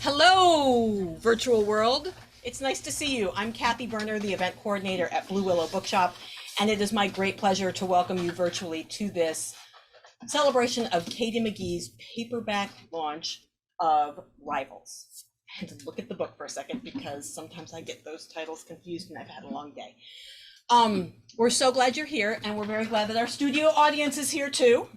Hello, virtual world. It's nice to see you. I'm Kathy Berner, the event coordinator at Blue Willow Bookshop, and it is my great pleasure to welcome you virtually to this celebration of Katie McGee's paperback launch of Rivals. And look at the book for a second because sometimes I get those titles confused and I've had a long day. We're so glad you're here, and we're very glad that our studio audience is here too.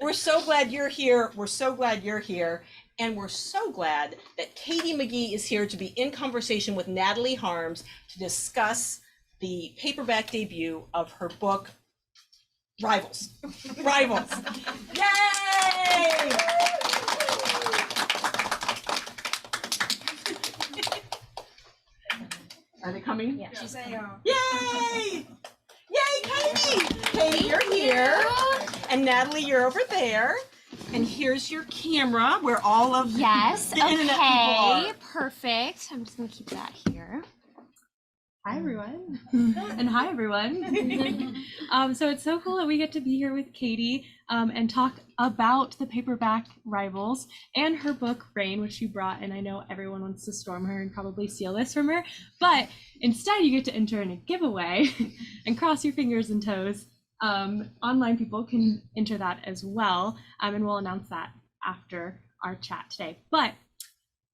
We're so glad you're here. We're so glad you're here. And we're so glad that Katie McGee is here to be in conversation with Natalie Harms to discuss the paperback debut of her book, Rivals. Rivals. Yay! Are they coming? Yeah. She's saying, Yay! Yay, Katie! Katie, you're here. And Natalie, you're over there. And here's your camera where all of the internet people are. Perfect. I'm just gonna keep that here. Hi everyone. And hi everyone. So it's so cool that we get to be here with Katie and talk about the paperback Rivals and her book Rain, which she brought, and I know everyone wants to storm her and probably steal this from her, but instead you get to enter in a giveaway and cross your fingers and toes. Online people can enter that as well, and we'll announce that after our chat today. But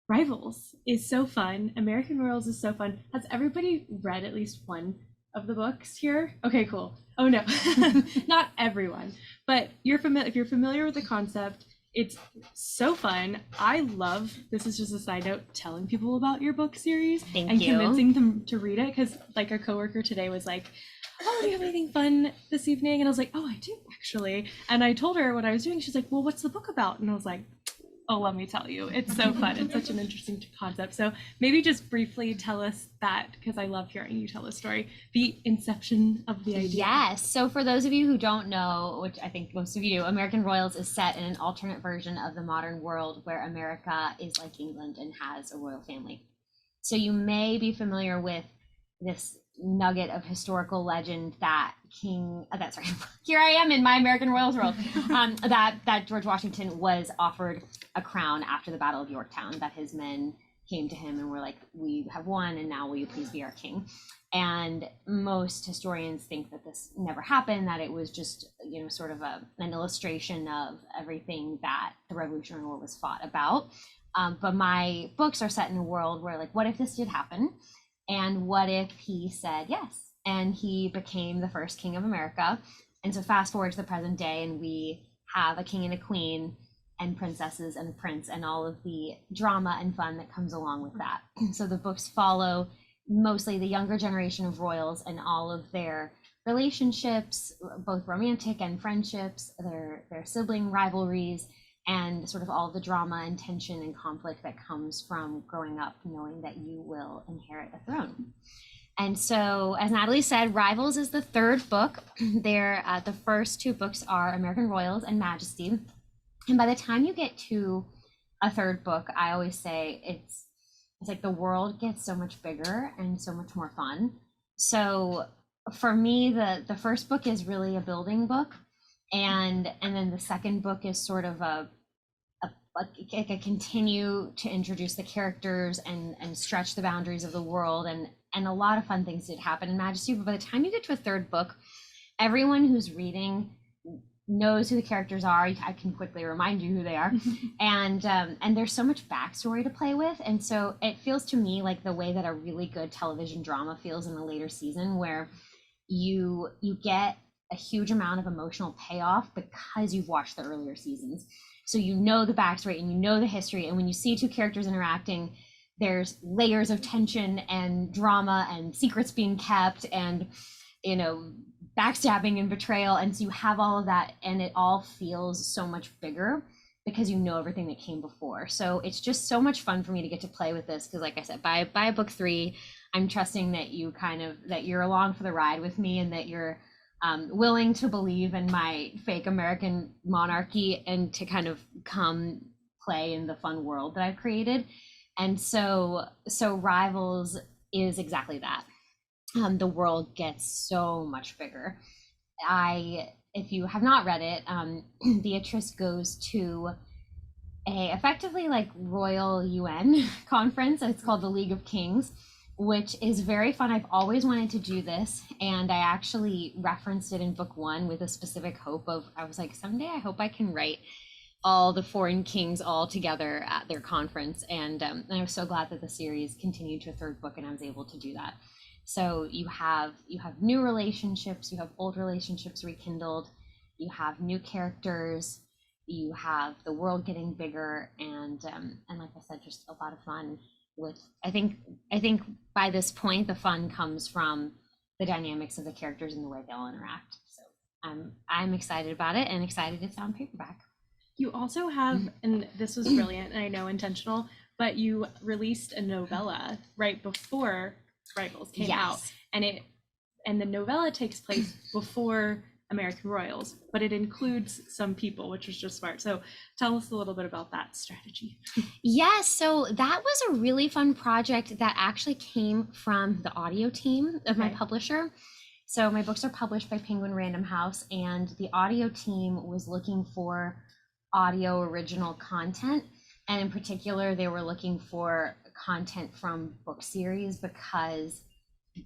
Rivals is so fun. American Royals is so fun. Has everybody read at least one of the books here? Okay, cool. Oh no, not everyone, but if you're familiar with the concept, it's so fun. I love, this is just a side note, telling people about your book series and convincing them to read it, because like a coworker today was like, oh, do you have anything fun this evening? And I was like, oh, I do actually. And I told her what I was doing. She's like, well, what's the book about? And I was like, oh, let me tell you. It's so fun. It's such an interesting concept. So maybe just briefly tell us that, because I love hearing you tell the story, the inception of the idea. Yes. So for those of you who don't know, which I think most of you do, American Royals is set in an alternate version of the modern world where America is like England and has a royal family. So you may be familiar with this nugget of historical legend that here I am in my American Royals world, that George Washington was offered a crown after the Battle of Yorktown, that his men came to him and were like, we have won and now will you please be our king? And most historians think that this never happened, that it was just, sort of an illustration of everything that the Revolutionary War was fought about. But my books are set in a world where, like, what if this did happen? And what if he said yes? And he became the first king of America. And so fast forward to the present day, and we have a king and a queen and princesses and a prince and all of the drama and fun that comes along with that. So the books follow mostly the younger generation of royals and all of their relationships, both romantic and friendships, their sibling rivalries, and sort of all the drama and tension and conflict that comes from growing up knowing that you will inherit a throne. And so, as Natalie said, Rivals is the third book. The first two books are American Royals and Majesty. And by the time you get to a third book, I always say it's like the world gets so much bigger and so much more fun. So for me, the first book is really a building book. And then the second book is sort of a continue to introduce the characters and stretch the boundaries of the world, and a lot of fun things did happen in Majesty. But by the time you get to a third book, everyone who's reading knows who the characters are. I can quickly remind you who they are. And there's so much backstory to play with. And so it feels to me like the way that a really good television drama feels in the later season, where you get a huge amount of emotional payoff because you've watched the earlier seasons. So you know the backstory and you know the history. And when you see two characters interacting, there's layers of tension and drama and secrets being kept and, backstabbing and betrayal. And so you have all of that, and it all feels so much bigger because you know everything that came before. So it's just so much fun for me to get to play with this, because like I said, by book 3, I'm trusting that that you're along for the ride with me, and that you're willing to believe in my fake American monarchy and to kind of come play in the fun world that I've created. And so Rivals is exactly that. The world gets so much bigger. If you have not read it, Beatrice goes to a effectively like royal UN conference. It's called the League of Kings, which is very fun. I've always wanted to do this, and I actually referenced it in book 1 with a specific hope of, I was like, someday I hope I can write all the foreign kings all together at their conference. And I was so glad that the series continued to a 3rd book and I was able to do that. So you have new relationships, you have old relationships rekindled, you have new characters, you have the world getting bigger, and like I said, just a lot of fun with, I think by this point the fun comes from the dynamics of the characters and the way they'll interact. So I'm excited about it and excited it's on paperback. You also have, and this was brilliant and I know intentional, but you released a novella right before Rivals came out, and the novella takes place before American Royals, but it includes some people, which was just smart. So tell us a little bit about that strategy. Yes, so that was a really fun project that actually came from the audio team of my publisher. So my books are published by Penguin Random House, and the audio team was looking for audio original content, and in particular they were looking for content from book series because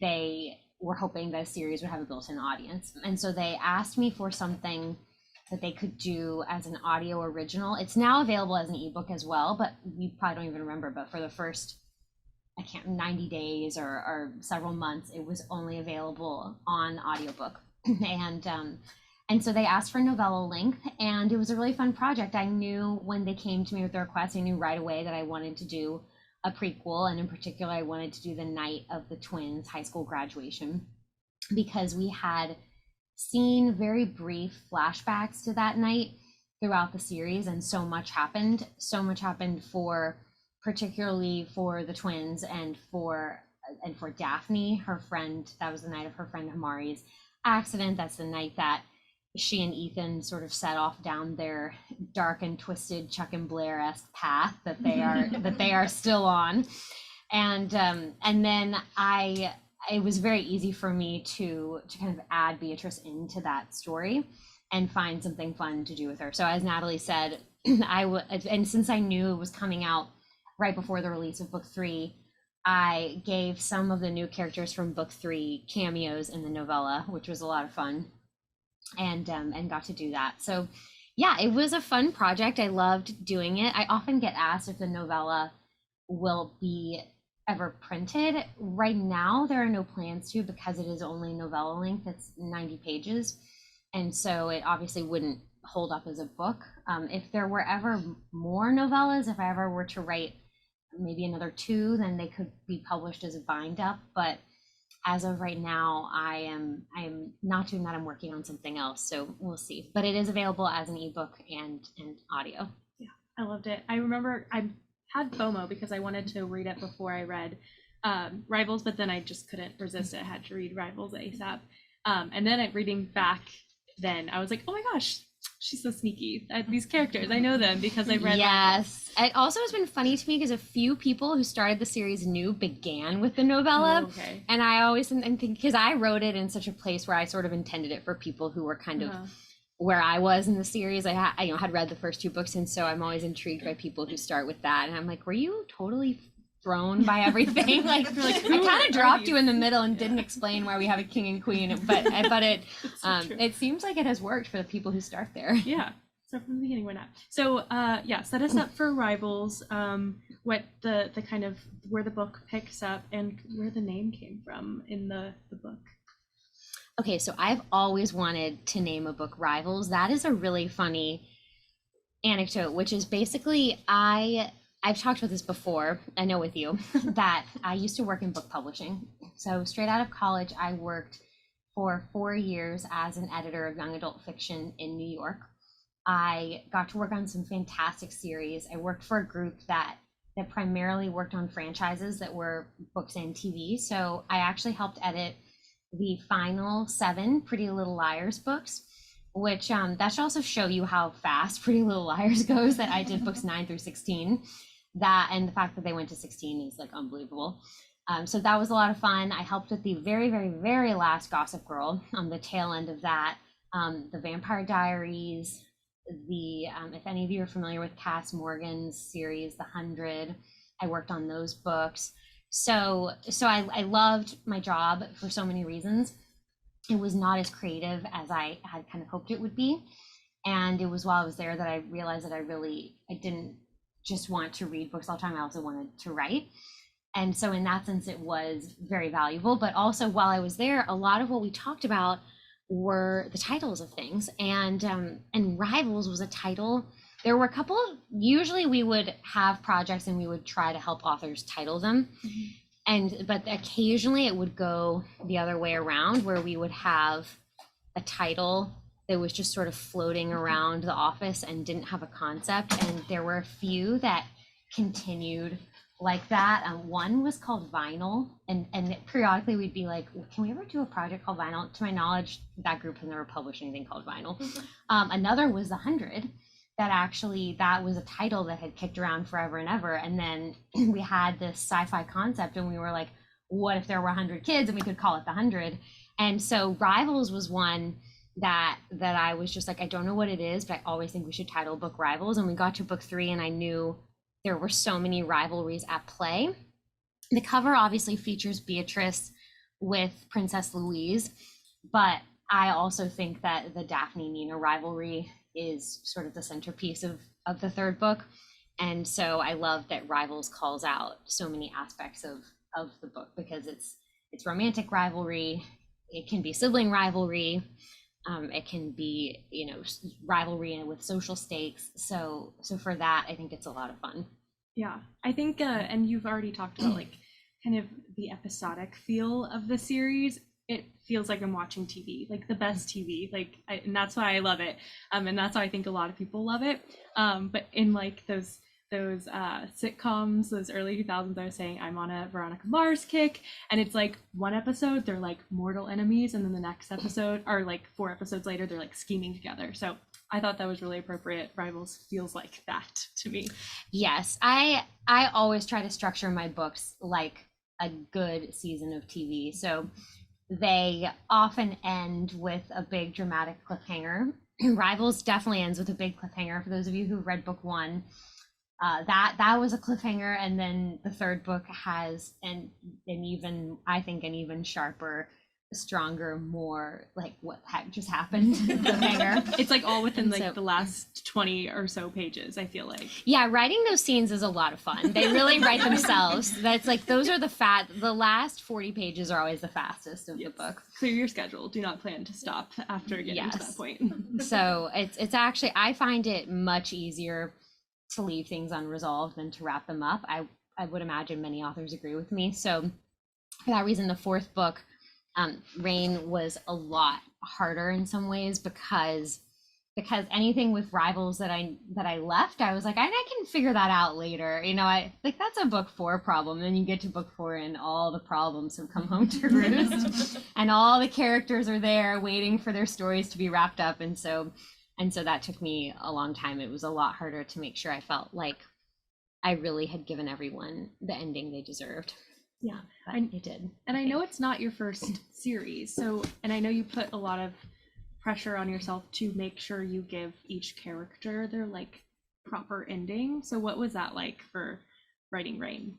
they were hoping that a series would have a built-in audience. And so they asked me for something that they could do as an audio original. It's now available as an ebook as well, but we probably don't even remember, but for the first 90 days or several months, it was only available on audiobook. And so they asked for novella length, and it was a really fun project. I knew when they came to me with the request, I knew right away that I wanted to do a prequel, and in particular I wanted to do the night of the twins' high school graduation, because we had seen very brief flashbacks to that night throughout the series, and so much happened for, particularly for the twins and for Daphne, her friend. That was the night of her friend Amari's accident. That's the night that she and Ethan sort of set off down their dark and twisted Chuck and Blair-esque path that they are still on. And then it was very easy for me to kind of add Beatrice into that story and find something fun to do with her. So as Natalie said, and since I knew it was coming out right before the release of book 3, I gave some of the new characters from book 3 cameos in the novella, which was a lot of fun. And got to do that. So yeah, it was a fun project. I loved doing it. I often get asked if the novella will be ever printed. Right now there are no plans to, because it is only novella length. It's 90 pages, and so it obviously wouldn't hold up as a book. If there were ever more novellas, if I ever were to write maybe another 2, then they could be published as a bind up. But as of right now, I am not doing that. I'm working on something else, so we'll see. But it is available as an ebook and audio. Yeah, I loved it. I remember I had FOMO because I wanted to read it before I read Rivals, but then I just couldn't resist it. I had to read Rivals ASAP. And then reading back, then I was like, oh my gosh, she's so sneaky. These characters, I know them because I read. Yes. It also has been funny to me because a few people who started the series began with the novella. Oh, okay. And I always think, because I wrote it in such a place where I sort of intended it for people who were kind of where I was in the series. I had read the first 2 books, and so I'm always intrigued by people who start with that. And I'm like, were you totally thrown by everything? like I kind of dropped you in the middle and didn't explain why we have a king and queen, but it seems like it has worked for the people who start there. Yeah, so from the beginning, why not? So set us up for Rivals, what the kind of where the book picks up and where the name came from in the book. Okay, so I've always wanted to name a book Rivals. That is a really funny anecdote, which is basically I've talked about this before, I know with you, that I used to work in book publishing. So straight out of college, I worked for 4 years as an editor of young adult fiction in New York. I got to work on some fantastic series. I worked for a group that primarily worked on franchises that were books and TV. So I actually helped edit the final 7 Pretty Little Liars books, which that should also show you how fast Pretty Little Liars goes, that I did books 9 through 16. That, and the fact that they went to 16 is like unbelievable. So that was a lot of fun. I helped with the very, very, very last Gossip Girl on the tail end of that, the Vampire Diaries, if any of you are familiar with Cass Morgan's series, The 100, I worked on those books. So I loved my job for so many reasons. It was not as creative as I had kind of hoped it would be. And it was while I was there that I realized that I didn't just want to read books all the time. I also wanted to write. And so in that sense, it was very valuable. But also while I was there, a lot of what we talked about were the titles of things. And Rivals was a title. There were a couple of, usually we would have projects and we would try to help authors title them. But occasionally it would go the other way around, where we would have a title that was just sort of floating around the office and didn't have a concept. And there were a few that continued like that. One was called Vinyl, and periodically we'd be like, can we ever do a project called Vinyl? To my knowledge, that group has never published anything called Vinyl. Another was The 100. That was a title that had kicked around forever and ever. And then we had this sci-fi concept and we were like, what if there were 100 kids and we could call it The 100? And so Rivals was one that I was just like, I don't know what it is, but I always think we should title a book Rivals. And we got to book 3 and I knew there were so many rivalries at play. The cover obviously features Beatrice with Princess Louise, but I also think that the Daphne Nina rivalry is sort of the centerpiece of the 3rd book. And so I love that Rivals calls out so many aspects of the book, because it's romantic rivalry, it can be sibling rivalry, it can be, rivalry with social stakes. So for that, I think it's a lot of fun. Yeah, I think, and you've already talked about like kind of the episodic feel of the series. It feels like I'm watching TV, like the best TV, and that's why I love it. And that's why I think a lot of people love it. But in like those sitcoms, those early 2000s, I was saying I'm on a Veronica Mars kick, and it's like one episode they're like mortal enemies, and then the next episode, or like 4 episodes later, they're like scheming together. So I thought that was really appropriate. Rivals feels like that to me. Yes, I always try to structure my books like a good season of TV. So they often end with a big dramatic cliffhanger. Rivals definitely ends with a big cliffhanger. For those of you who read book 1, that was a cliffhanger, and then the 3rd book has an even sharper, stronger, more like what the heck just happened cliffhanger. It's like all within the last 20 or so pages, I feel like. Yeah, writing those scenes is a lot of fun. They really write themselves. That's like, those are the last 40 pages are always the fastest of the book. Clear your schedule. Do not plan to stop after getting to that point. So it's actually, I find it much easier to leave things unresolved than to wrap them up. I would imagine many authors agree with me. So for that reason, the 4th book, Rain, was a lot harder in some ways, because anything with Rivals that I left, I was like, I can figure that out later. I like, that's a book 4 problem. Then you get to book 4 and all the problems have come home to roost, and all the characters are there waiting for their stories to be wrapped up. And so that took me a long time. It was a lot harder to make sure I felt like I really had given everyone the ending they deserved. Yeah, but it did. And I know it's not your first series, and I know you put a lot of pressure on yourself to make sure you give each character their like proper ending. So what was that like for writing Rain?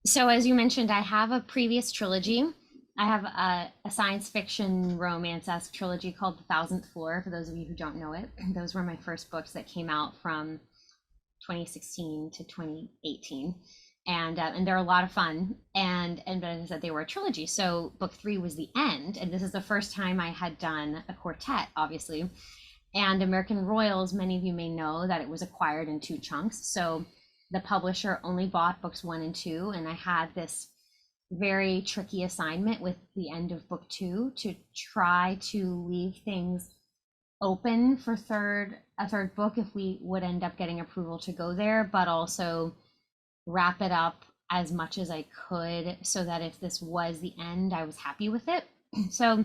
So as you mentioned, I have a previous trilogy. I have a science fiction romance-esque trilogy called The 1000th Floor, for those of you who don't know it. Those were my first books that came out from 2016 to 2018. And they're a lot of fun. And as I said, they were a trilogy. So book 3 was the end. And this is the first time I had done a quartet, obviously. And American Royals, many of you may know that it was acquired in 2 chunks. So the publisher only bought books 1 and 2. And I had this very tricky assignment with the end of book 2 to try to leave things open for a third book if we would end up getting approval to go there, but also wrap it up as much as I could so that if this was the end, I was happy with it. So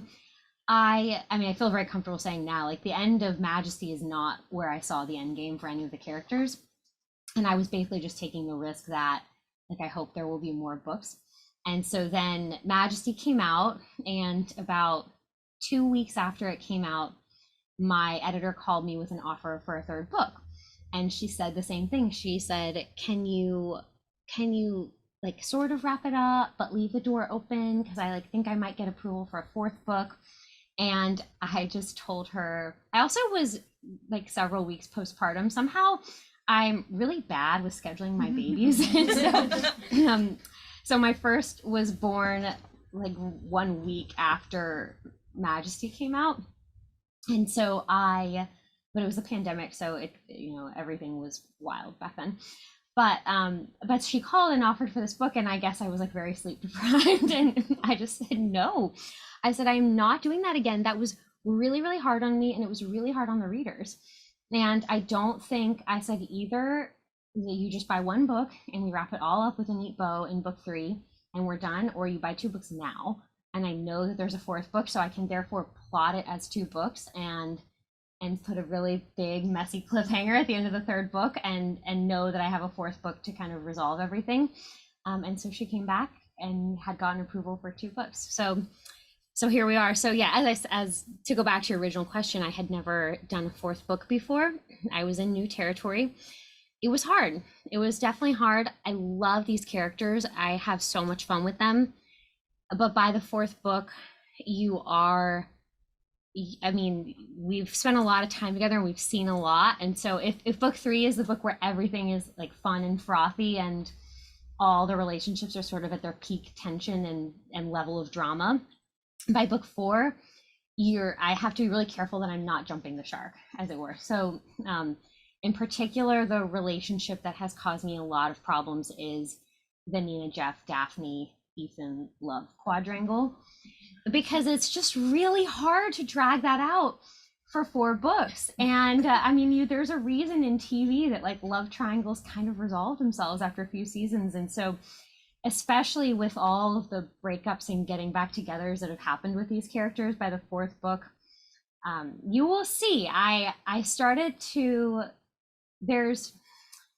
I feel very comfortable saying now, like, the end of Majesty is not where I saw the end game for any of the characters. And I was basically just taking the risk that, like, I hope there will be more books. And so then Majesty came out, and about 2 weeks after it came out, my editor called me with an offer for a third book. And she said the same thing. She said, can you like sort of wrap it up, but leave the door open? Because I like think I might get approval for a fourth book. And I just told her, I also was like several weeks postpartum. Somehow I'm really bad with scheduling my babies. So my first was born like 1 week after Majesty came out. And so but it was a pandemic, so it, everything was wild back then. But she called and offered for this book, and I guess I was like very sleep deprived, and I just said no. I said, I'm not doing that again. That was really, really hard on me, and it was really hard on the readers. And I don't think, I said, either you just buy one book and we wrap it all up with a neat bow in book 3 and we're done, or you buy 2 books now. And I know that there's a fourth book, so I can therefore plot it as 2 books and put a really big, messy cliffhanger at the end of the third book and know that I have a fourth book to kind of resolve everything. And so she came back and had gotten approval for 2 books. So here we are. So yeah, as to go back to your original question, I had never done a fourth book before. I was in new territory. It was hard. It was definitely hard. I love these characters. I have so much fun with them. But by the fourth book, we've spent a lot of time together and we've seen a lot. And so if book 3 is the book where everything is like fun and frothy and all the relationships are sort of at their peak tension and level of drama, by book 4, I have to be really careful that I'm not jumping the shark, as it were. So in particular, the relationship that has caused me a lot of problems is the Nina, Jeff, Daphne, Ethan love quadrangle, because it's just really hard to drag that out for 4 books. And there's a reason in TV that like love triangles kind of resolve themselves after a few seasons. And so especially with all of the breakups and getting back togethers that have happened with these characters by the 4th book, you will see I started to, there's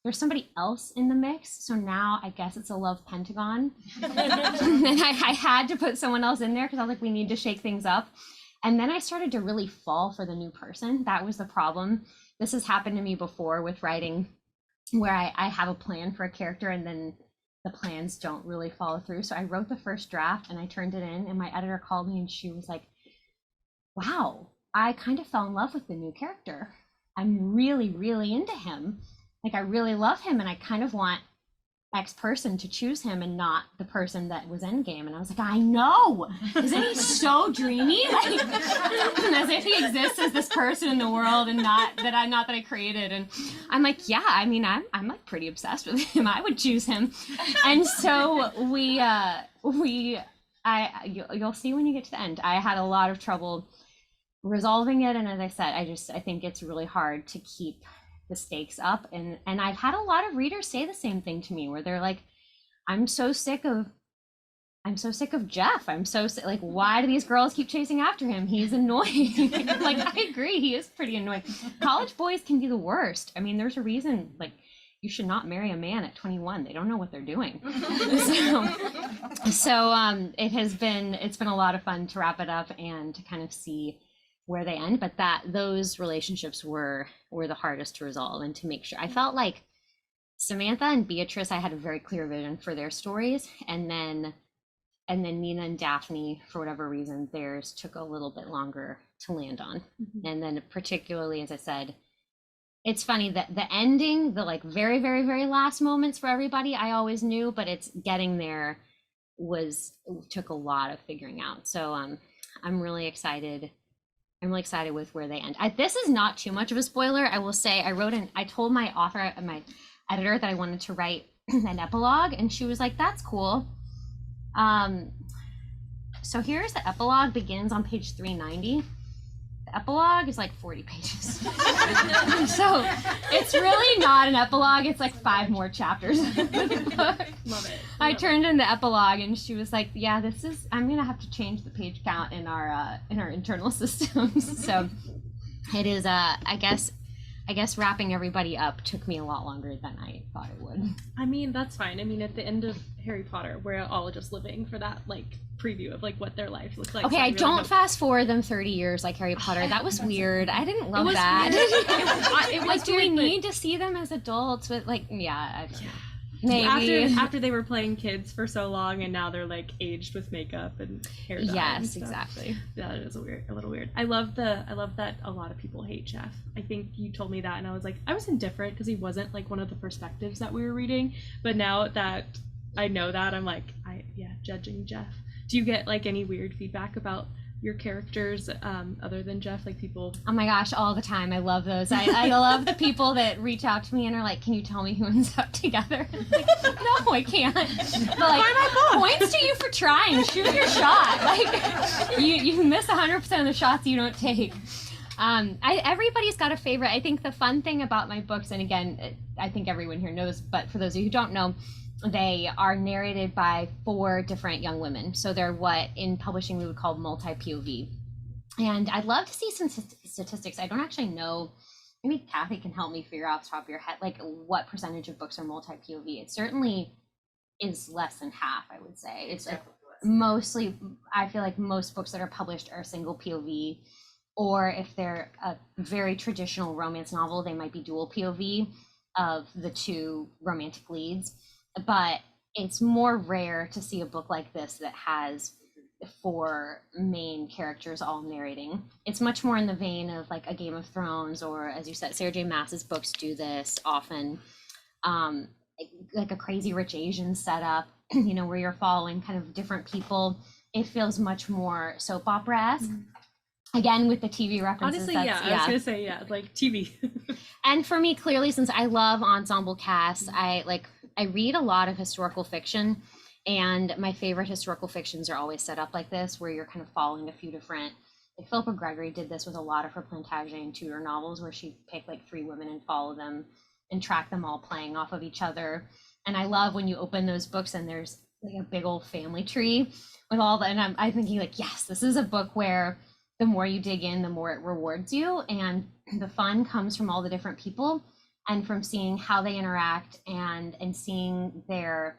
somebody else in the mix, so now I guess it's a love pentagon. And I had to put someone else in there because I was like, we need to shake things up. And then I started to really fall for the new person. That was the problem. This has happened to me before with writing, where I have a plan for a character and then the plans don't really follow through. So I wrote the first draft and I turned it in, and my editor called me and she was like, wow, I kind of fell in love with the new character. I'm really, really into him. Like, I really love him and I kind of want X person to choose him and not the person that was Endgame. And I was like, I know, isn't he so dreamy? Like, as if he exists as this person in the world and not that I created. And I'm like, yeah, I'm like pretty obsessed with him. I would choose him. And so you'll see when you get to the end. I had a lot of trouble resolving it. And as I said, I think it's really hard to keep the stakes up, and I've had a lot of readers say the same thing to me, where they're like, I'm so sick of Jeff. I'm so sick, like, why do these girls keep chasing after him? He's annoying. Like, I agree, he is pretty annoying. College boys can be the worst. There's a reason, like, you should not marry a man at 21. They don't know what they're doing. So it's been a lot of fun to wrap it up and to kind of see where they end, but those relationships were the hardest to resolve and to make sure. I felt like Samantha and Beatrice, I had a very clear vision for their stories, and then Nina and Daphne, for whatever reason, theirs took a little bit longer to land on. Mm-hmm. And then particularly, as I said, it's funny that the ending, the like very, very, very last moments for everybody, I always knew, but it's getting there took a lot of figuring out. So I'm really excited. I'm really excited with where they end. This is not too much of a spoiler. I will say I told my author, my editor, that I wanted to write an epilogue, and she was like, that's cool. So here's the epilogue, begins on page 390. The epilogue is like 40 pages. So it's really not an epilogue. It's like 5 more chapters of the book. Love it. I turned in the epilogue and she was like, yeah, I'm going to have to change the page count in our internal systems. So it is, I guess, I guess wrapping everybody up took me a lot longer than I thought it would. I mean, that's fine. I mean, at the end of Harry Potter, we're all just living for that like preview of like what their life looks like. Okay, so I really don't hope- fast forward them 30 years like Harry Potter. That was weird. I didn't love was that. weird. It was Like, do we weird, but- need to see them as adults with like, maybe. After they were playing kids for so long, and now they're like aged with makeup and hair dye and Yes, stuff. exactly. That is a little weird. I love that a lot of people hate Jeff. I think you told me that, and I was like, I was indifferent because he wasn't like one of the perspectives that we were reading. But now that I know that, I'm like, judging Jeff. Do you get like any weird feedback about your characters other than Jeff? Like people. Oh my gosh, all the time. I love those. I love the people that reach out to me and are like, can you tell me who ends up together? Like, no, I can't. But like, points to you for trying. Shoot your shot. Like, you miss 100% of the shots you don't take. Everybody's got a favorite. I think the fun thing about my books, and again, I think everyone here knows, but for those of you who don't know, they are narrated by 4 different young women. So they're what in publishing we would call multi-POV. And I'd love to see some statistics. I don't actually know. Maybe Kathy can help me figure out off the top of your head, like what percentage of books are multi-POV. It certainly is less than half, I would say. It's like mostly, I feel like most books that are published are single POV, or if they're a very traditional romance novel, they might be dual POV of the 2 romantic leads. But it's more rare to see a book like this that has 4 main characters all narrating. It's much more in the vein of like a Game of Thrones, or as you said, Sarah J. Maas's books do this often, like a Crazy Rich Asian setup, where you're following kind of different people. It feels much more soap opera-esque. Mm-hmm. Again, with the TV references. Honestly, I was gonna say, like TV. And for me, clearly, since I love ensemble casts, I read a lot of historical fiction, and my favorite historical fictions are always set up like this, where you're kind of following a few different, like Philippa Gregory did this with a lot of her Plantagenet and Tudor novels, where she'd pick like 3 women and follow them and track them all playing off of each other. And I love when you open those books and there's like a big old family tree with all the, and I'm thinking like, yes, this is a book where the more you dig in, the more it rewards you. And the fun comes from all the different people and from seeing how they interact and seeing their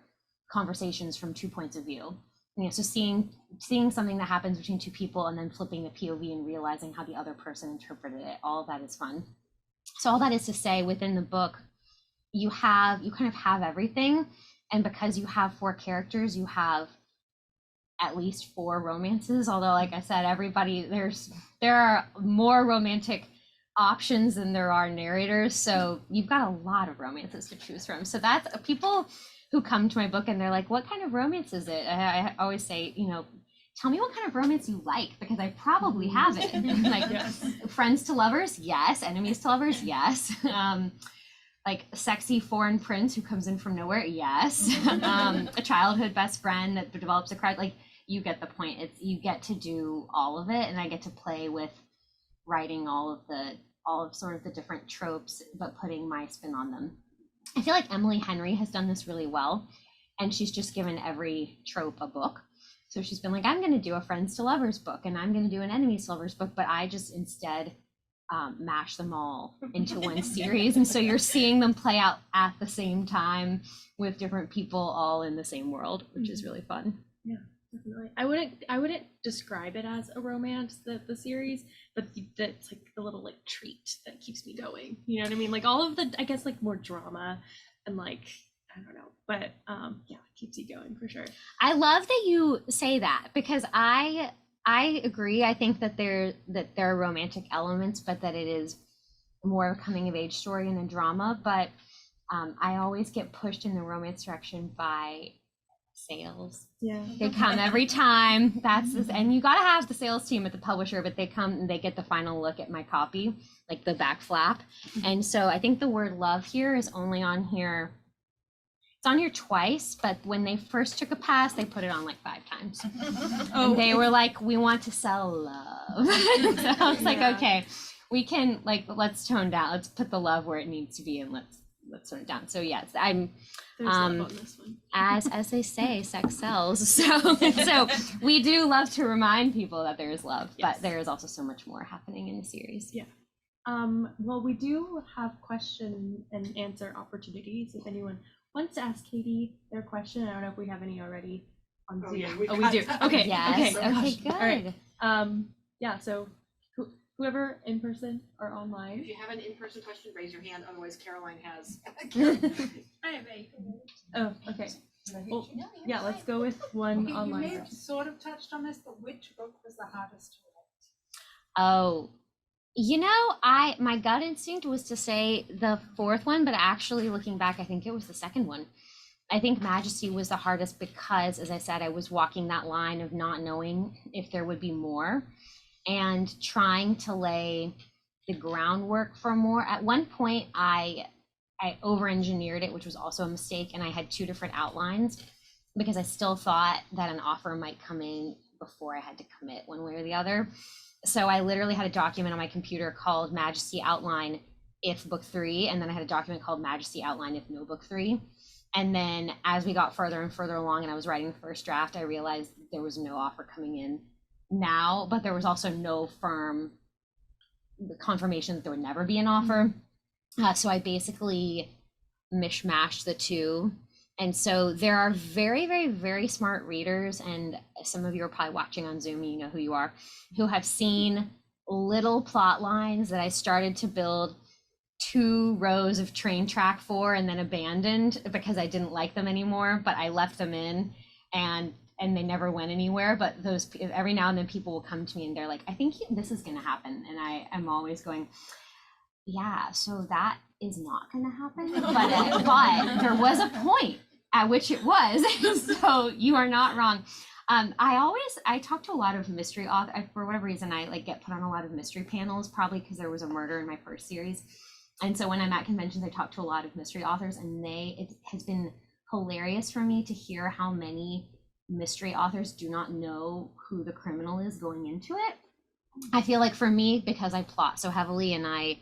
conversations from 2 points of view. So seeing something that happens between 2 people and then flipping the POV and realizing how the other person interpreted it, all of that is fun. So all that is to say, within the book, you kind of have everything. And because you have 4 characters, you have at least 4 romances. Although, like I said, there are more romantic options than there are narrators. So you've got a lot of romances to choose from. So that's people who come to my book and they're like, what kind of romance is it? I always say, tell me what kind of romance you like, because I probably have it. Like, yes. Friends to lovers, yes. Enemies to lovers, yes. Like sexy foreign prince who comes in from nowhere, yes. A childhood best friend that develops a crush, like, you get the point. You get to do all of it, and I get to play with writing all of sort of the different tropes, but putting my spin on them. I feel like Emily Henry has done this really well, and she's just given every trope a book. So she's been like, I'm going to do a friends to lovers book, and I'm going to do an enemies to lovers book, but I just instead mash them all into one series. And so you're seeing them play out at the same time with different people all in the same world, which is really fun. Yeah, definitely. I wouldn't describe it as a romance, the series, but that's like the little like treat that keeps me going. You know what I mean? Like all of the, I guess, like more drama and like, I don't know, but yeah, it keeps you going for sure. I love that you say that, because I agree. I think that there are romantic elements, but that it is more of a coming of age story and a drama. But I always get pushed in the romance direction by sales. Yeah, they come every time. That's this, and you gotta have the sales team at the publisher, but they come and they get the final look at my copy, like the back flap. And so I think the word love here is only on here. It's on here twice, but when they first took a pass, they put it on like 5 times. And they were like, we want to sell love. So I was like, okay, we can, like, let's tone down. Let's put the love where it needs to be, and let's tone it down. So yes, I'm love on this one. as they say, sex sells. So we do love to remind people that there is love, but there is also so much more happening in the series. Yeah. Well, we do have question and answer opportunities. If anyone wants to ask Katie their question, I don't know if we have any already on Zoom. Yeah, we do. Okay. Yes. Okay. Okay. Good. All right. Yeah. So whoever in person or online. If you have an in-person question, raise your hand. Otherwise, Caroline has. I have a. Oh, okay. Well, yeah, let's go with one Okay, online. you may have question. sort of touched on this, but which book was the hardest to Oh, my gut instinct was to say the fourth one, but actually looking back, I think it was the second one. I think Majesty was the hardest because, as I said, I was walking that line of not knowing if there would be more and trying to lay the groundwork for more. At one point, I over-engineered it, which was also a mistake, and I had two different outlines because I still thought that an offer might come in before I had to commit one way or the other. So I literally had a document on my computer called Majesty Outline if book 3, and then I had a document called Majesty Outline if no book 3. And then as we got further and further along and I was writing the first draft, I realized there was no offer coming in now, but there was also no firm confirmation that there would never be an offer. So I basically mishmashed the two. And so there are very, very, very smart readers, and some of you are probably watching on Zoom, you know who you are, who have seen little plot lines that I started to build 2 rows of train track for and then abandoned because I didn't like them anymore, but I left them in and they never went anywhere. But those, every now and then people will come to me and they're like, I think this is going to happen. And I am always going, yeah, so that is not going to happen, but there was a point at which it was. So you are not wrong. I talk to a lot of mystery authors. For whatever reason, I get put on a lot of mystery panels, probably because there was a murder in my first series. And so when I'm at conventions, I talk to a lot of mystery authors, and it has been hilarious for me to hear how many mystery authors do not know who the criminal is going into it. I feel like for me, because I plot so heavily and I,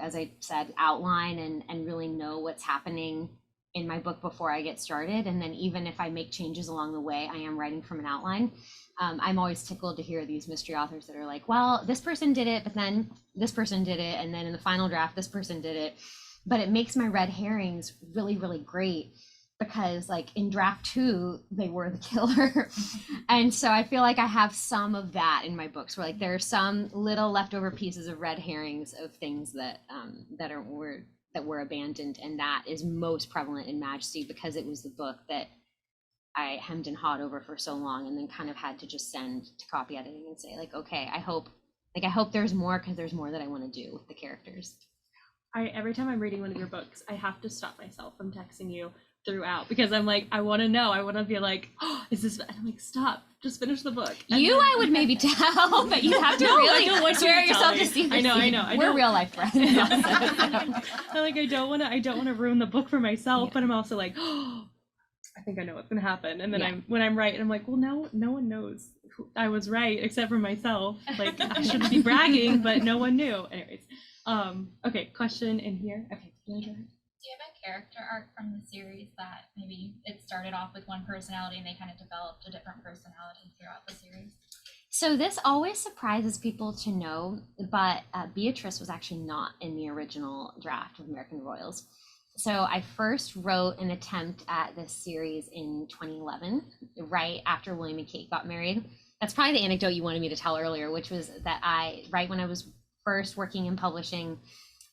as I said, outline and really know what's happening in my book before I get started. And then even if I make changes along the way, I am writing from an outline. I'm always tickled to hear these mystery authors that are like, well, this person did it, but then this person did it. And then in the final draft, this person did it. But it makes my red herrings really, really great because in draft 2, they were the killer. And so I feel like I have some of that in my books where there are some little leftover pieces of red herrings of things that were abandoned. And that is most prevalent in Majesty because it was the book that I hemmed and hawed over for so long, and then kind of had to just send to copy editing and say okay, I hope there's more, because there's more that I want to do with the characters. Every time I'm reading one of your books, I have to stop myself from texting you throughout because I'm like, I want to know. I want to be like, oh, is this? And I'm like, stop, just finish the book. And I would maybe tell, but you have to really swear yourself to secrecy. I know. We're real life friends. I don't want to ruin the book for myself, but I'm also like, oh, I think I know what's gonna happen. And then when I'm right, I'm like, well, no one knows I was right except for myself. I shouldn't be bragging, but no one knew. Anyways, okay, question in here. Okay, Do you have a character arc from the series that maybe it started off with one personality and they kind of developed a different personality throughout the series? So this always surprises people to know, but Beatrice was actually not in the original draft of American Royals. So I first wrote an attempt at this series in 2011, right after William and Kate got married. That's probably the anecdote you wanted me to tell earlier, which was that right when I was first working in publishing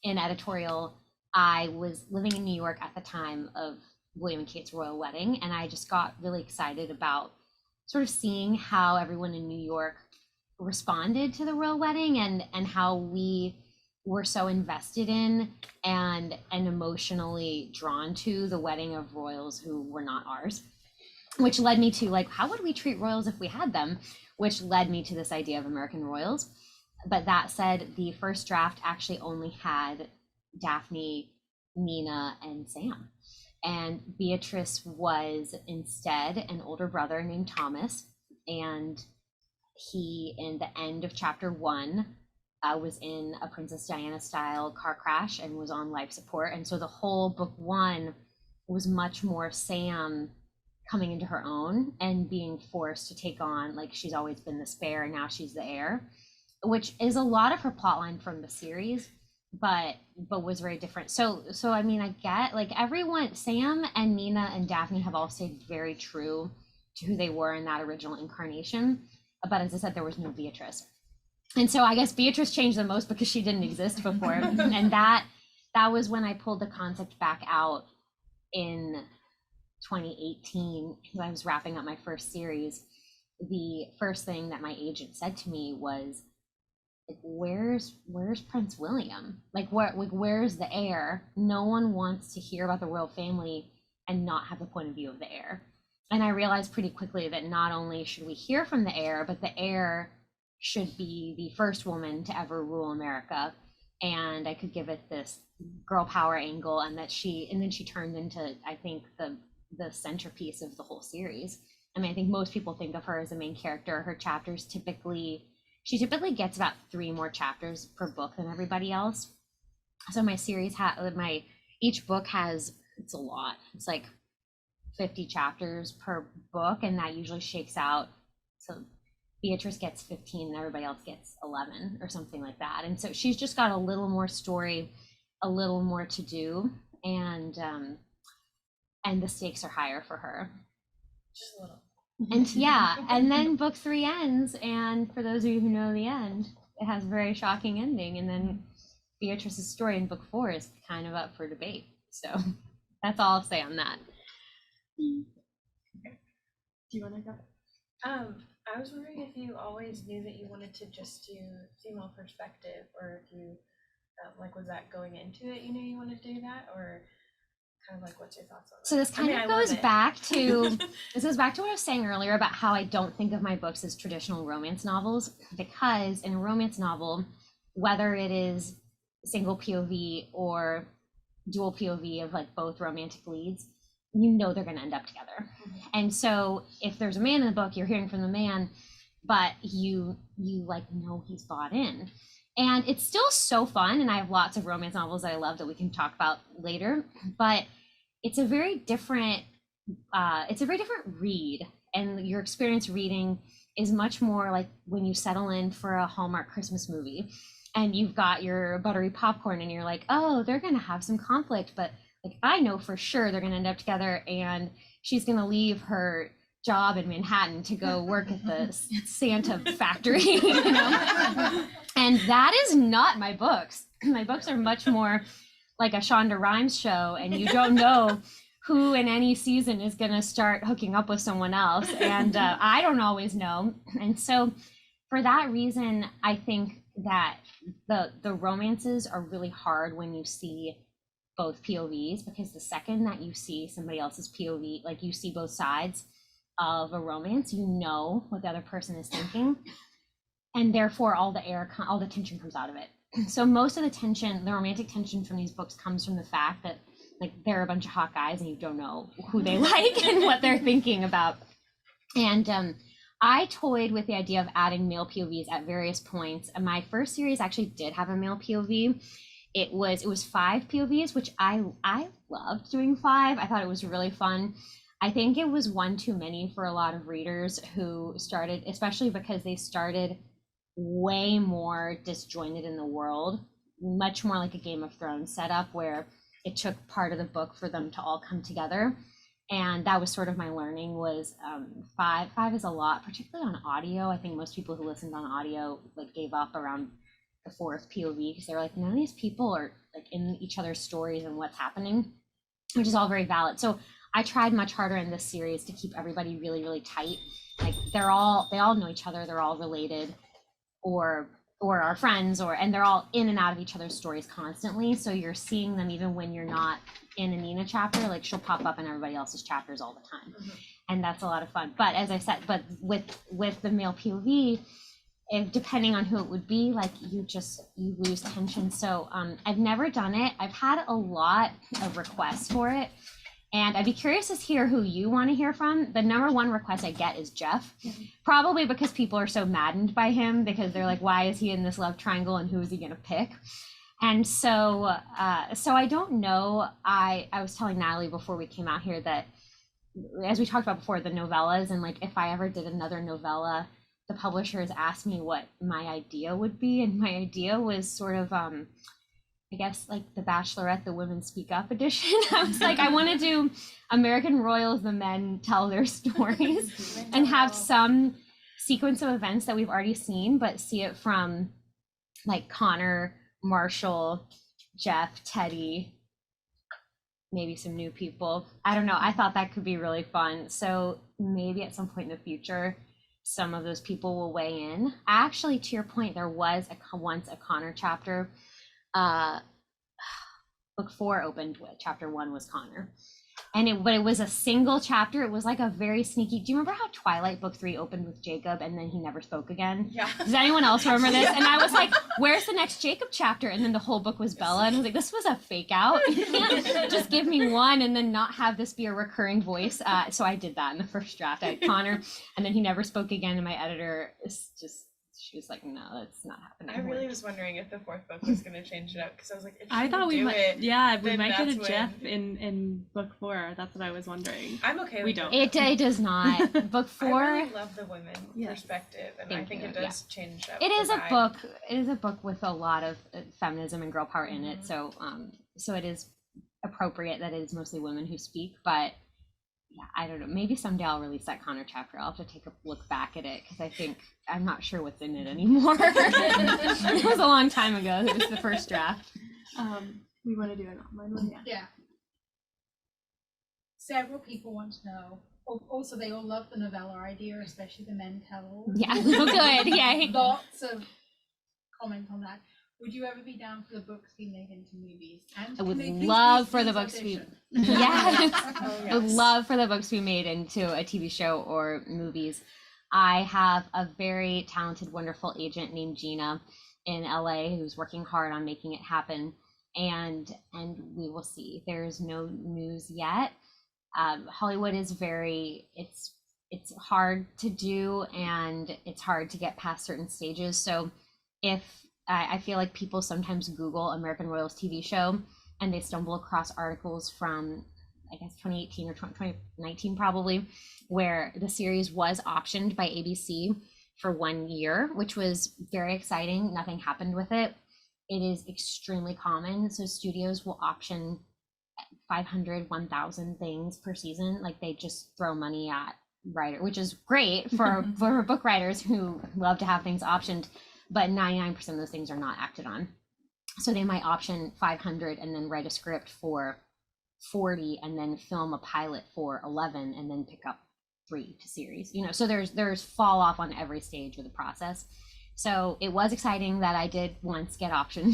in editorial, I was living in New York at the time of William and Kate's royal wedding, and I just got really excited about sort of seeing how everyone in New York responded to the royal wedding and how we were so invested in and emotionally drawn to the wedding of royals who were not ours, which led me to how would we treat royals if we had them, which led me to this idea of American Royals. But that said, the first draft actually only had Daphne, Nina, and Sam. And Beatrice was instead an older brother named Thomas. And he, in the end of chapter 1, was in a Princess Diana style car crash and was on life support. And so the whole book 1 was much more Sam coming into her own and being forced to take on, she's always been the spare and now she's the heir. which is a lot of her plotline from the series, but was very different. So I mean, I get, like, everyone, Sam and Nina and Daphne have all stayed very true to who they were in that original incarnation. But as I said, there was no Beatrice. And so I guess Beatrice changed the most because she didn't exist before. And that was when I pulled the concept back out in 2018, when I was wrapping up my first series. The first thing that my agent said to me was, like, where's Prince William? Like, where's the heir? No one wants to hear about the royal family and not have the point of view of the heir. And I realized pretty quickly that not only should we hear from the heir, but the heir should be the first woman to ever rule America. And I could give it this girl power angle, and then she turned into, I think, the centerpiece of the whole series. I mean, I think most people think of her as a main character. Her chapters she typically gets about 3 more chapters per book than everybody else. So my series each book has, it's a lot. It's like 50 chapters per book, and that usually shakes out. So Beatrice gets 15 and everybody else gets 11 or something like that. And so she's just got a little more story, a little more to do, and the stakes are higher for her. Just a little. And yeah, and then book 3 ends, and for those of you who know the end, it has a very shocking ending, and then Beatrice's story in book 4 is kind of up for debate. So that's all I'll say on that. Do you want to go? I was wondering if you always knew that you wanted to just do female perspective, or if you, was that going into it, you knew you wanted to do that, or kind of like, what's your thoughts on that? So this kind of goes back to what I was saying earlier about how I don't think of my books as traditional romance novels, because in a romance novel, whether it is single POV or dual POV of like both romantic leads, you know they're going to end up together. And so if there's a man in the book, you're hearing from the man, but you like know he's bought in. And it's still so fun, and I have lots of romance novels that I love that we can talk about later, but it's a very different read, and your experience reading is much more like when you settle in for a Hallmark Christmas movie and you've got your buttery popcorn and you're like, oh, they're going to have some conflict, but like, I know for sure they're going to end up together, and she's going to leave her job in Manhattan to go work at the Santa factory, you know? And that is not my books. My books are much more like a Shonda Rhimes show, and you don't know who in any season is going to start hooking up with someone else. And I don't always know. And so for that reason, I think that the romances are really hard when you see both POVs, because the second that you see somebody else's POV, like you see both sides of a romance, you know what the other person is thinking, and therefore all the tension comes out of it. So most of the tension, the romantic tension from these books, comes from the fact that like they're a bunch of hot guys and you don't know who they like and what they're thinking about. And I toyed with the idea of adding male POVs at various points. And my first series actually did have a male POV. It was 5 POVs, which I loved doing 5. I thought it was really fun. I think it was one too many for a lot of readers who started, especially because they started way more disjointed in the world, much more like a Game of Thrones setup where it took part of the book for them to all come together. And that was sort of my learning was 5 is a lot, particularly on audio. I think most people who listened on audio like gave up around the 4th POV because they were like, none of these people are like in each other's stories and what's happening, which is all very valid. So I tried much harder in this series to keep everybody really, really tight. Like they all know each other, they're all related or are friends, and they're all in and out of each other's stories constantly. So you're seeing them even when you're not in a Nina chapter, like she'll pop up in everybody else's chapters all the time. Mm-hmm. And that's a lot of fun. But as I said, with the male POV, if depending on who it would be, like you lose tension. So I've never done it. I've had a lot of requests for it. And I'd be curious to hear who you want to hear from. The number one request I get is Jeff, probably because people are so maddened by him because they're like, why is he in this love triangle and who is he going to pick? And so I don't know. I was telling Natalie before we came out here that, as we talked about before, the novellas, and like if I ever did another novella, the publishers asked me what my idea would be, and my idea was sort of I guess like the Bachelorette, the Women Speak Up edition. I was like, I want to do American Royals, the men tell their stories, and have some sequence of events that we've already seen, but see it from like Connor, Marshall, Jeff, Teddy, maybe some new people. I don't know. I thought that could be really fun. So maybe at some point in the future, some of those people will weigh in. Actually, to your point, there was once a Connor chapter. Book 4 opened with chapter 1 was Connor, but it was a single chapter. It was like a very sneaky. Do you remember how Twilight book 3 opened with Jacob and then he never spoke again? Yeah. Does anyone else remember this? And I was like, where's the next Jacob chapter? And then the whole book was Bella, and I was like, this was a fake out. You can't just give me one and then not have this be a recurring voice. So I did that in the first draft. I had Connor, and then he never spoke again. And my editor is just. She was like, no, that's not happening. I really was wondering if the 4th book was going to change it up, because I was like, if I thought we do might, it, we then might get a that's Jeff when- in book 4. That's what I was wondering. I'm okay with We don't. It does not. Book 4. I really love the women Yes. perspective, and I Thank think you, it does change up. It the is a vibe. book. It is a book with a lot of feminism and girl power in it. So, so it is appropriate that it is mostly women who speak. But yeah, I don't know. Maybe someday I'll release that Connor chapter. I'll have to take a look back at it, because I'm not sure what's in it anymore. It was a long time ago. It was the first draft. We want to do an online one, yeah. Yeah. Several people want to know. Also, they all love the novella idea, especially the men tell. Yeah, good. Yeah. Lots of comment on that. Would you ever be down for the books being made into movies? And I would can they please, love please, for the please books to be. audition? Yes. Oh, I would yes. love for the books to be made into a TV show or movies. I have a very talented, wonderful agent named Gina in LA who's working hard on making it happen, and we will see. There's no news yet. Hollywood is it's hard to do, and it's hard to get past certain stages. So if I feel like people sometimes Google American Royals TV show and they stumble across articles from, I guess, 2018 or 2019 probably, where the series was optioned by ABC for 1 year, which was very exciting. Nothing happened with it. It is extremely common. So studios will option 500, 1,000 things per season. Like, they just throw money at writer, which is great for book writers who love to have things optioned, but 99% of those things are not acted on. So they might option 500 and then write a script for 40 and then film a pilot for 11 and then pick up 3 to series. So there's fall off on every stage of the process. So it was exciting that I did once get optioned.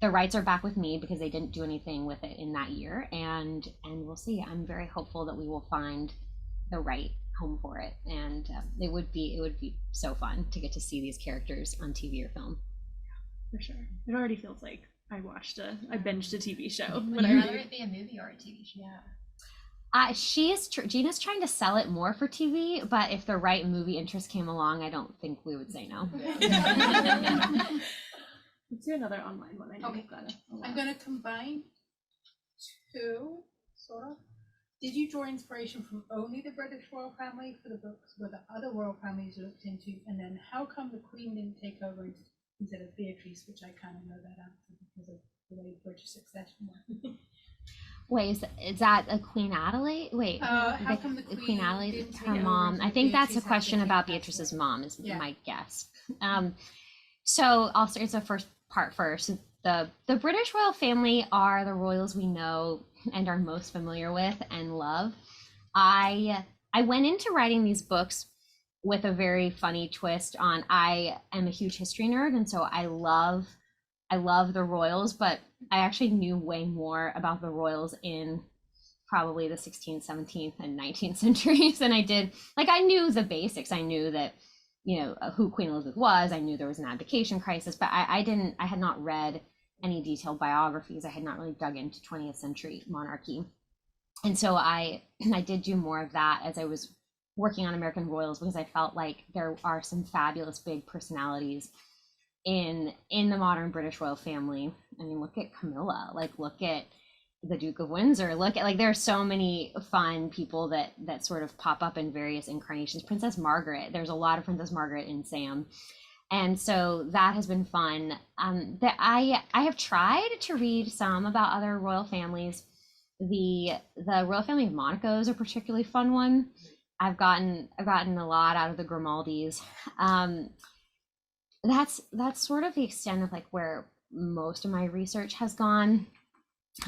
The rights are back with me because they didn't do anything with it in that year, and we'll see. I'm very hopeful that we will find the right home for it, and it would be so fun to get to see these characters on TV or film. For sure. It already feels like I binged a TV show. Would When you I rather read. it be a movie or a TV show? Yeah. Gina's trying to sell it more for TV, but if the right movie interest came along, I don't think we would say no. Let's do another online one. I know Okay. we've got I'm going to combine two, sort of. Did you draw inspiration from only the British royal family for the books, were the other royal families you looked into? And then how come the Queen didn't take over instead of Beatrice, which I kind of know that answer because of the way British succession works. Wait, is that a Queen Adelaide? Wait, How come the Queen Adelaide, didn't her take mom. over I think that's a Beatrice question after about Kate passed Beatrice's away? mom, is Yeah. my guess. So I'll start the first part first. The British royal family are the royals we know and are most familiar with and love. I went into writing these books with a very funny twist on, I am a huge history nerd, and so I love the royals, but I actually knew way more about the royals in probably the 16th, 17th, and 19th centuries than I did. Like, I knew the basics. I knew that, who Queen Elizabeth was. I knew there was an abdication crisis, but I had not read any detailed biographies. I had not really dug into 20th century monarchy. And so I did do more of that as I was working on American royals, because I felt like there are some fabulous big personalities in the modern British royal family. I mean, look at Camilla, look at the Duke of Windsor. Look at, like, there are so many fun people that sort of pop up in various incarnations. Princess Margaret, there's a lot of Princess Margaret in Sam. And so that has been fun. That I have tried to read some about other royal families. The royal family of Monaco is a particularly fun one. I've gotten a lot out of the Grimaldis. That's sort of the extent of like where most of my research has gone.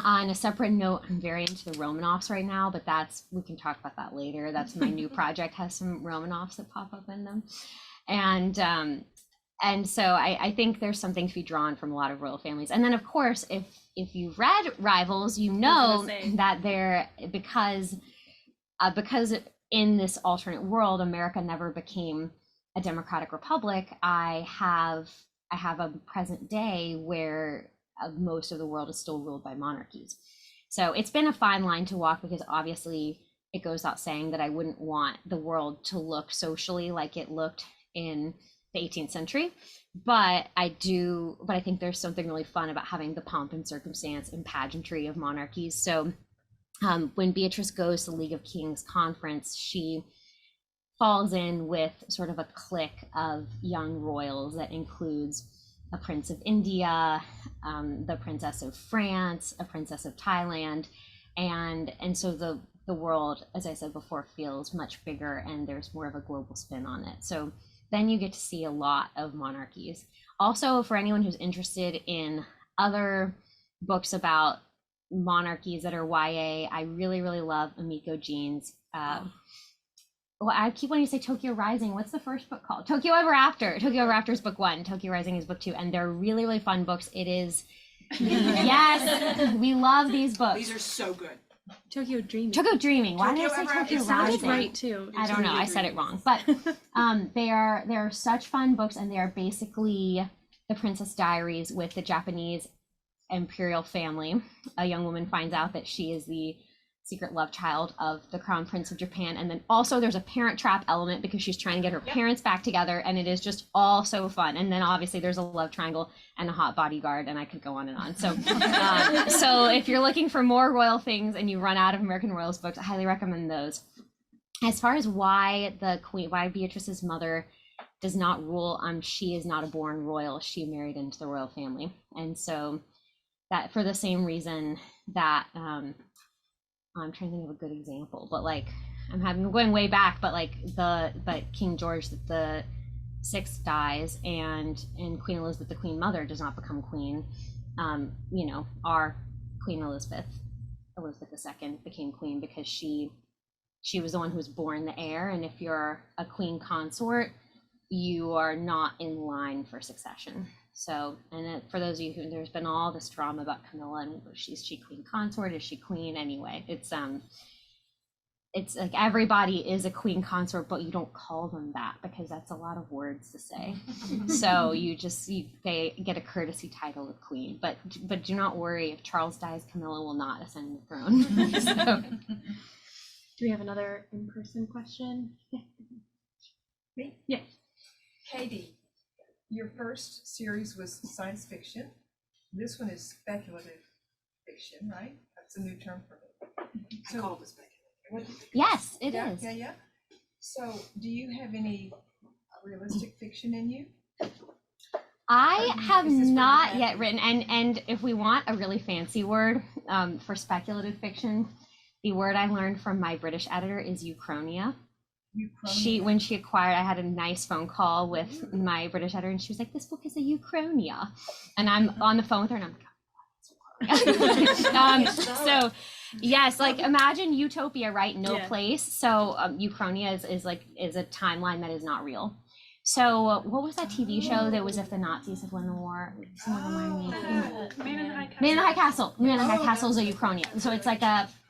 On a separate note, I'm very into the Romanovs right now, but we can talk about that later. That's my new project, has some Romanovs that pop up in them. And so I think there's something to be drawn from a lot of royal families. And then of course, if you've read Rivals, you know that because in this alternate world, America never became a democratic republic. I have a present day where most of the world is still ruled by monarchies. So it's been a fine line to walk, because obviously it goes without saying that I wouldn't want the world to look socially like it looked in the 18th century. But I think there's something really fun about having the pomp and circumstance and pageantry of monarchies. So when Beatrice goes to the League of Kings conference, she falls in with sort of a clique of young royals that includes a prince of India, the princess of France, a princess of Thailand, and so the world, as I said before, feels much bigger, and there's more of a global spin on it. So then you get to see a lot of monarchies. Also, for anyone who's interested in other books about monarchies that are YA, I really, really love Emiko Jean's. Well, I keep wanting to say Tokyo Rising. What's the first book called? Tokyo Ever After. Tokyo Ever After is book 1. Tokyo Rising is book 2. And they're really, really fun books. It is, yes, we love these books. These are so good. Tokyo Dreaming. Tokyo Dreaming. Why did I say Ever Tokyo It sounded Rising? right too. I don't know. I said it wrong. But they are such fun books, and they are basically the Princess Diaries with the Japanese imperial family. A young woman finds out that she is the secret love child of the Crown Prince of Japan, and then also there's a parent trap element because she's trying to get her parents back together, and it is just all so fun. And then obviously there's a love triangle and a hot bodyguard, and I could go on and on. So so if you're looking for more royal things and you run out of American Royals books, I highly recommend those. As far as why Beatrice's mother does not rule, she is not a born royal. She married into the royal family, and so that for the same reason that I'm trying to think of a good example, but like I'm going way back, but like but King George the Sixth dies, and Queen Elizabeth, the Queen Mother, does not become queen. Our Queen Elizabeth II became queen because she was the one who was born the heir, and if you're a queen consort, you are not in line for succession. So, and for those of you who, there's been all this drama about Camilla, and is she queen consort? Is she queen? Anyway, it's like everybody is a queen consort, but you don't call them that because that's a lot of words to say. So they get a courtesy title of queen, but do not worry, if Charles dies, Camilla will not ascend the throne. So. Do we have another in-person question? Yeah. Me? Yes. Katie, your first series was science fiction. This one is speculative fiction, right? That's a new term for me. So, I call it speculative. Yes, it is. Yeah. So, do you have any realistic fiction in you? I have not yet written, and if we want a really fancy word for speculative fiction, the word I learned from my British editor is Uchronia. When she acquired, I had a nice phone call with my British editor, and she was like, "This book is a Uchronia," and I'm on the phone with her, and I'm like, so yes, like imagine utopia, right? No place. So Uchronia is a timeline that is not real. So what was that TV show that was if the Nazis had won the war? Someone remind me. Man in the High Castle. Man in the High Castle. Man in the High Castle is a Uchronia. So it's like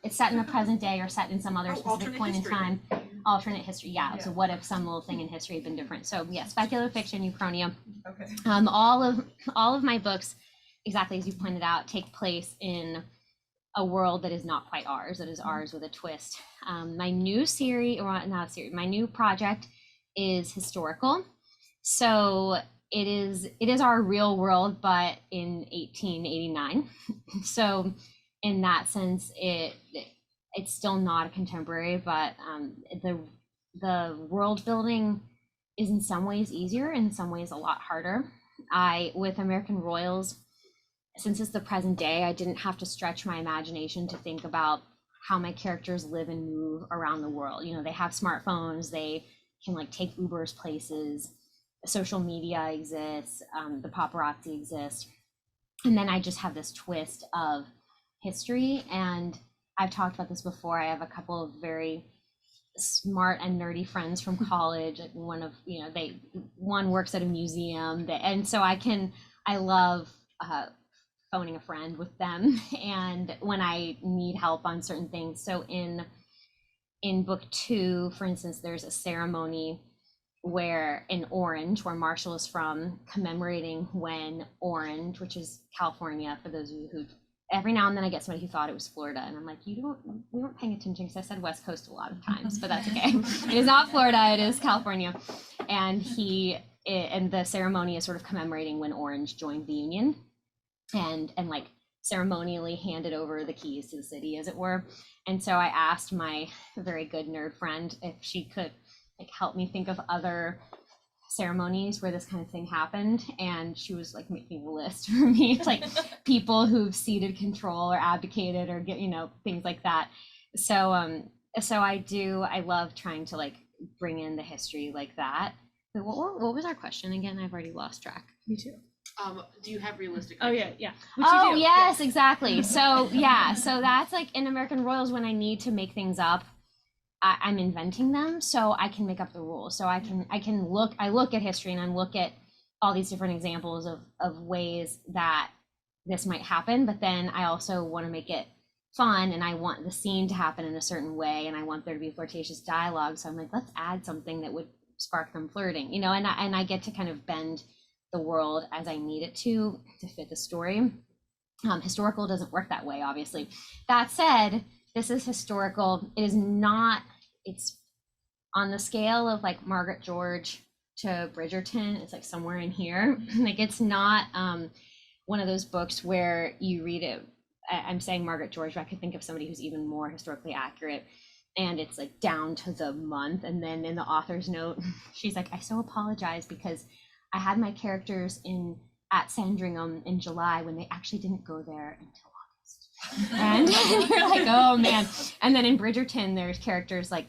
it's set in the present day or set in some other specific point in time. Alternate history, yeah. So what if some little thing in history had been different? So yeah, speculative fiction, Uchronia. Okay. All of my books, exactly as you pointed out, take place in a world that is not quite ours, that is ours with a twist. My new my new project is historical. So it is our real world, but in 1889. So in that sense, it's still not a contemporary, but the world building is in some ways easier, in some ways a lot harder. With American Royals, since it's the present day, I didn't have to stretch my imagination to think about how my characters live and move around the world. You know, they have smartphones, they can like take Ubers places, social media exists, the paparazzi exists. And then I just have this twist of history. And I've talked about this before. I have a couple of very smart and nerdy friends from college. Like one works at a museum, and so I love phoning a friend with them, and when I need help on certain things. So in book 2, for instance, there's a ceremony where in Orange, where Marshall is from, commemorating when Orange, which is California, for those of you who, every now and then I get somebody who thought it was Florida, and I'm like, we weren't paying attention because I said West Coast a lot of times, but that's okay. It is not Florida, it is California. And and the ceremony is sort of commemorating when Orange joined the Union, and like ceremonially handed over the keys to the city, as it were. And so I asked my very good nerd friend if she could like help me think of other ceremonies where this kind of thing happened, and she was like making a list for me, like people who've ceded control or abdicated or things like that. So I love trying to like bring in the history like that. But what was our question again? I've already lost track. Me too. Do you have realistic? Oh yeah. Which Oh you do. yes, exactly. So yeah, so that's like in American Royals, when I need to make things up, I'm inventing them, so I can make up the rules. So I look at history and I look at all these different examples of ways that this might happen, but then I also want to make it fun, and I want the scene to happen in a certain way, and I want there to be flirtatious dialogue. So I'm like, let's add something that would spark them flirting, and I get to kind of bend the world as I need it to fit the story. Historical doesn't work that way, obviously. That said, this is historical. It is not, it's on the scale of like Margaret George to Bridgerton. It's like somewhere in here. Like it's not one of those books where you read it. I'm saying Margaret George, but I could think of somebody who's even more historically accurate. And it's like down to the month. And then in the author's note, she's like, I so apologize because I had my characters at Sandringham in July when they actually didn't go there until August. And you're like, oh man. And then in Bridgerton, there's characters like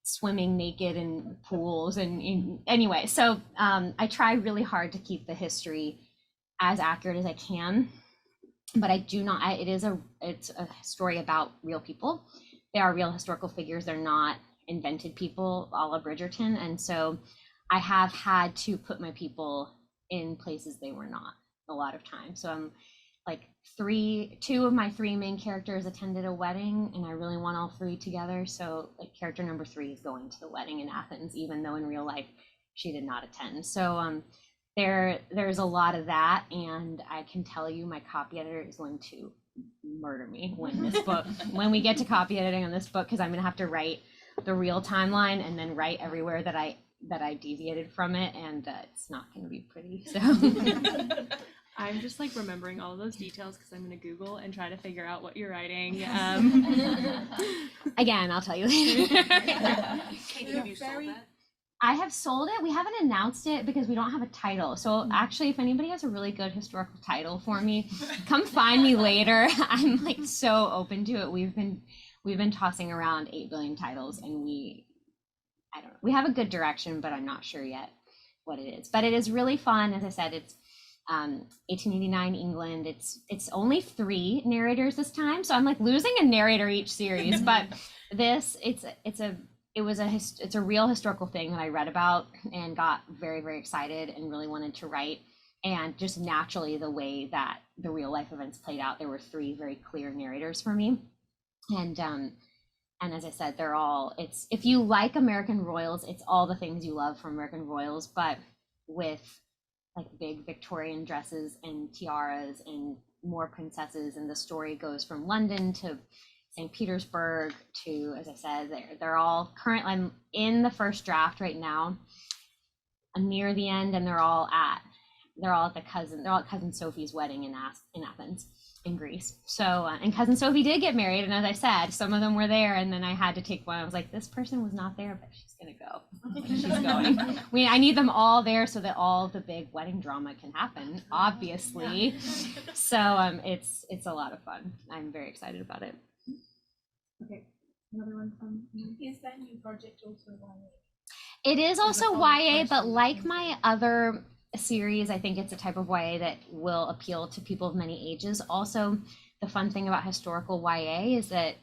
swimming naked in pools. And anyway, so I try really hard to keep the history as accurate as I can. But I do not, it's a story about real people. They are real historical figures. They're not invented people a la Bridgerton. And so I have had to put my people in places they were not a lot of times. So I'm like two of my 3 main characters attended a wedding, and I really want all 3 together. So like character number 3 is going to the wedding in Athens, even though in real life she did not attend. So there's a lot of that, and I can tell you my copy editor is going to murder me when we get to copy editing on this book, because I'm gonna have to write the real timeline and then write everywhere that I deviated from it, and it's not going to be pretty. So I'm just like remembering all of those details because I'm going to Google and try to figure out what you're writing. Again, I'll tell you later. Katie, have you sold that? I have sold it. We haven't announced it because we don't have a title. So actually, if anybody has a really good historical title for me, come find me later. I'm like so open to it. We've been tossing around 8 billion titles, and I don't know. We have a good direction, but I'm not sure yet what it is. But it is really fun. As I said, it's 1889 England. It's only 3 narrators this time, so I'm like losing a narrator each series. But this, it's a real historical thing that I read about and got very, very excited and really wanted to write. And just naturally, the way that the real life events played out, there were 3 very clear narrators for me. And as I said, if you like American Royals, it's all the things you love from American Royals, but with like big Victorian dresses and tiaras and more princesses. And the story goes from London to St. Petersburg to, as I said, they're all currently, I'm in the first draft right now. I'm near the end, and they're all at cousin Sophie's wedding in Athens. in Greece. So, and cousin Sophie did get married, and as I said, some of them were there, and then I had to take one. I was like, this person was not there, but she's gonna go. She's going. I need them all there so that all the big wedding drama can happen, obviously. So it's a lot of fun. I'm very excited about it. Okay, another one from you. Is that new project also YA? It is also a YA, follow-up but question. like my other series, I think it's a type of YA that will appeal to people of many ages. Also, the fun thing about historical YA is that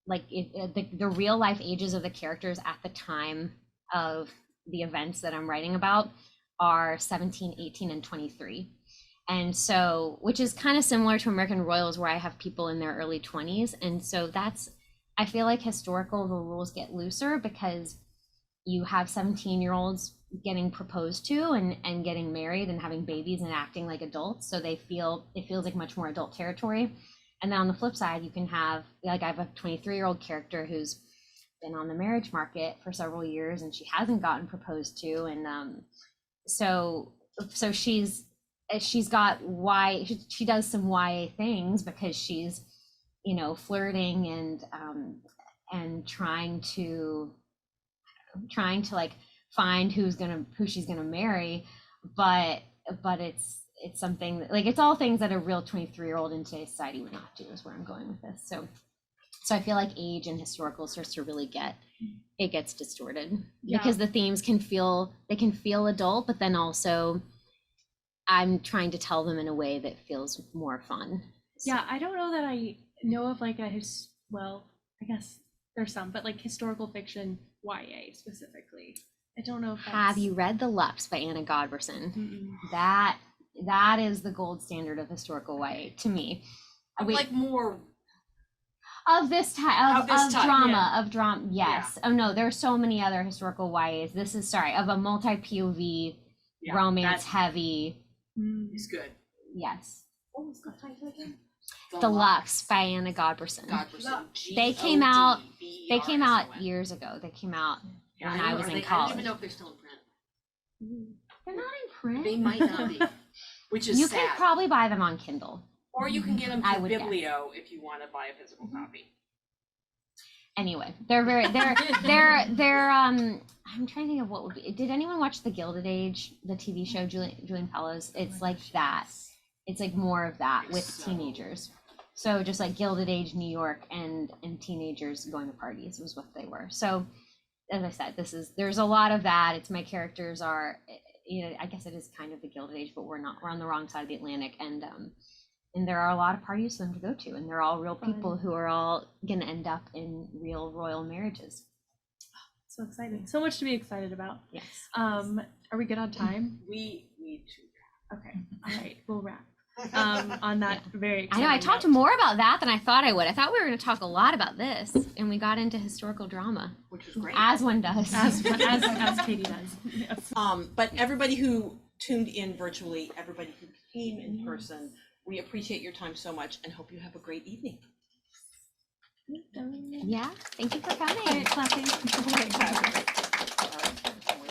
like the real life ages of the characters at the time of the events that I'm writing about are 17, 18, and 23. And so, which is kind of similar to American Royals, where I have people in their early 20s. And so I feel like historical, the rules get looser because you have 17-year-olds getting proposed to and getting married and having babies and acting like adults. So it feels like much more adult territory. And then on the flip side, you can have, like I have a 23-year-old character who's been on the marriage market for several years and she hasn't gotten proposed to. And so she's got she does some YA things because she's, flirting and trying to like find who she's gonna marry, but it's something that, like, it's all things that a real 23-year-old in today's society would not do, is where I'm going with this. So I feel like age and historical starts to really gets distorted because the themes can feel adult, but then also I'm trying to tell them in a way that feels more fun. Yeah, I don't know that I know of like I guess there's some, but like historical fiction YA specifically. I don't know if that's... Have you read The Lups by Anna Godberson? Mm-mm. That is the gold standard of historical YA to me. Like more Of this type of drama, yeah. Yes. Oh no, there are so many other historical YAs. This is of a multi POV, Yeah, romance that heavy. is good. Yes. What was the title again? The Lups by Anna Godberson. Godberson. They came out Godberson. years ago. They came out Yeah, when I I know, was in I don't college. even know if they're still in print. They're not in print. They might not be, which is You sad. can probably buy them on Kindle. Or you can get them I through would guess. Biblio if you want to buy a physical copy. Anyway, they're I'm trying to think of what would be. Did anyone watch The Gilded Age, the TV show, Julian Fellows? It's like that. It's like more of that with teenagers. So just like Gilded Age New York and teenagers going to parties was what they were. So as I said, there's a lot of that. It's my characters are, I guess it is kind of the Gilded Age, but we're on the wrong side of the Atlantic, and there are a lot of parties for them to go to, and they're all real people who are all gonna end up in real royal marriages. So exciting. So much to be excited about. Yes. Are we good on time? We need to. Okay. All right. We'll wrap on that very I exciting know I talked note. more about that than I thought I would. I thought we were going to talk a lot about this, and we got into historical drama, Which was great. as one does. as Katie does. Yes. But everybody who tuned in virtually, everybody who came in person, we appreciate your time so much and hope you have a great evening. Yeah, thank you for coming. Quiet clapping. Okay.